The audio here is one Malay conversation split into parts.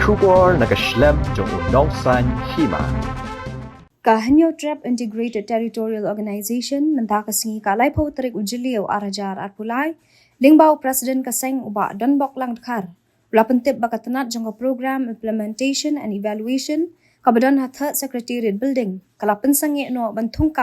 Shubor nakaslem jong udongsan Hima. Kahanyo Trap Integrated Territorial Organization mentakasi kalai pau terik ujilio arajar arpulai lingbau Presiden kaseng uba donbok lang dekhar lapentip bakat Tnat jangka program implementation and evaluation kabadan Third Secretariat Building kala pensange no Thung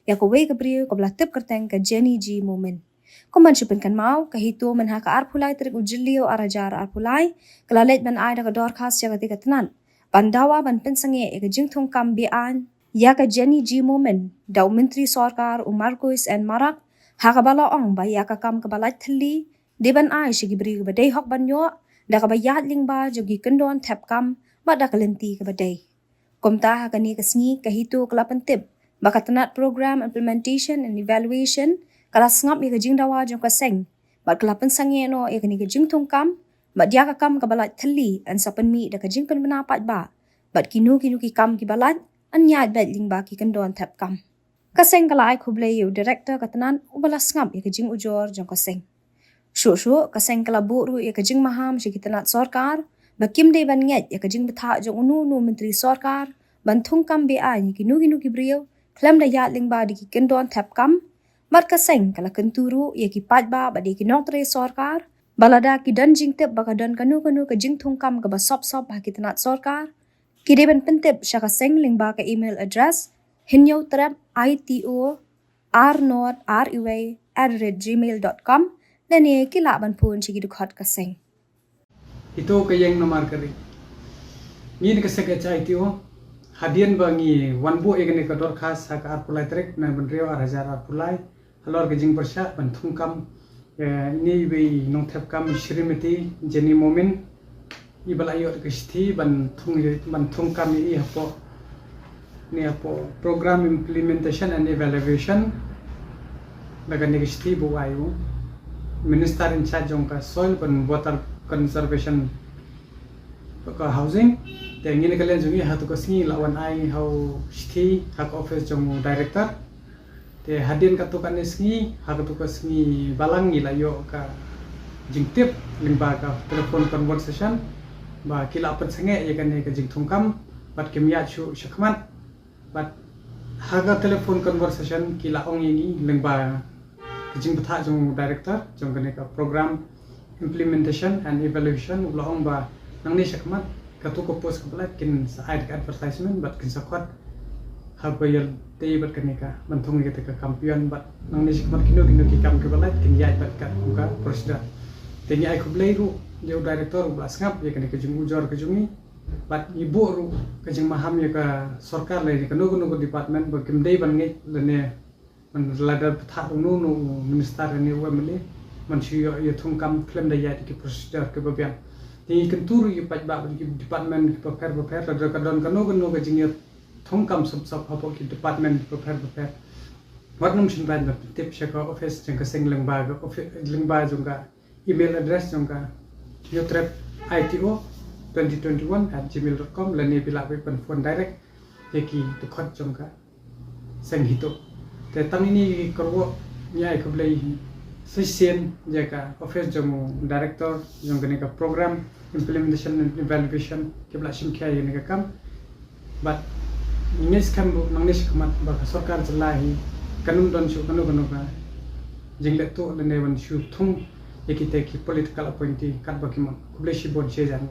ya ko we gabriel ko blatip kerteng ka Jenny G moment Kuman syupenkan mau ka Hito menha ka arpulai terik ujilio arajar arpulai kala let ban ai da ka dorkas ya ka Tnat bandawa ban pensange ka jing Thung Be-Aiñ ya ka Jenny G moment daw Myntri Sorkar Marcos and Marak hakabala ong ba ya ka kam kabalat thli deban ai shigi bri ka badai hok banyo da ka bayat lingba jogi kendon tap kam ba da kalenti ka badai komta ha ka ni ka sngi ka Hito kala pentip baka Tnat program implementation and evaluation kala sngap ni ka jing dawa jong ka seng ba kala pensange no ya ka ni ka jing Thung ba dia ka kam kabalat thli an sapen mi da ka jing kan menapat ba bat kinu ki kam ki balat anyad bet lingba ki kendon tap kam kaseng kala ai khuble yu director ka Tnat ubala sngap ya ka jing ujor jong kaseng shu kaseng kala buru ya ka jing Maham shi ki Tnat Sorkar bakim de ban Ngeit ya ka jing betha jong unu Myntri Sorkar ban Thung Be-Aiñ ki nu ki brio klam da yat lingba di ki kendon tap kam mat kaseng kala kenturu ya ki patba ba di ki noktre Sorkar balada ki dan jing tep baka dan kanu ka jing Thung ka ba sop ha ki Tnat Sorkar Kideban pentip siya kaseng lingba ka email address hinyo@itoarnot@gmail.com dan ye kilaban pun siya gidukhat kaseng. Hito kayang nomor kari. Ngin kaseng aja ito hadian bangi wanbu egane ka dorkas ha ka arpulai trek na benrio arajar arpulai halor gejing persya ban Thung ni be nong thap kam shrimati Jenny moment ibal ayo kesti ban Thung ni hapo program implementation and evaluation bagan ni kesti bu ayo minister in charge jong ka soil ban water conservation ka housing te ngin kalen jungi hatu ka singi lawan ai how sti hak office jong director te hadin ka tu kan singi hak tu ka singi balang ni layo ka jingtip limba ka telephone conversation ba kila pensenge ya kan ka jing Thung bat kimya chu shakmat bat haga telephone conversation kila ong ini lengba jing betha jong director jong kan ka program implementation and evaluation ula ong ba nang ni shakmat ka tu ko post ka balat kin sa advertisement bat kin sakwat habayal te bat kan ka Thung ka kampion bat nang ni shakmat kino ki kam ka balat kin ya bat ka procedure tengi ai khublei ru jauh director belas ngap ya kan kejung ujor kejungi bat ibu ru kejung Maham ya ka Sorkar le ka no department bakim dei ban Ngeit lene man ladar petha nu minister ni wemle man siyo ya Thung claim da ya ki procedure ke babian ti kenturu yu pat ba ki department prepare ladar ka don ka no kejung ya Thung sub hapo ki department prepare wat num shin ban tip shaka office jeng ka seng lengba jong ka email address jong ka ito2021@gmail.com lani bila pen phone direct yaki tukhat jongka seng Hito te tam ini korwo nyai khublei session jaka office jomu director jong kene ka program implementation and evaluation kebla simkhya yene ka kam but ingis kam nangnis khamat ba Sorkar jelahi kanun don shu kanu ka jingle to lene ban shu Thung yaki te ki political appointee kat bakimon khublei shi bon che jang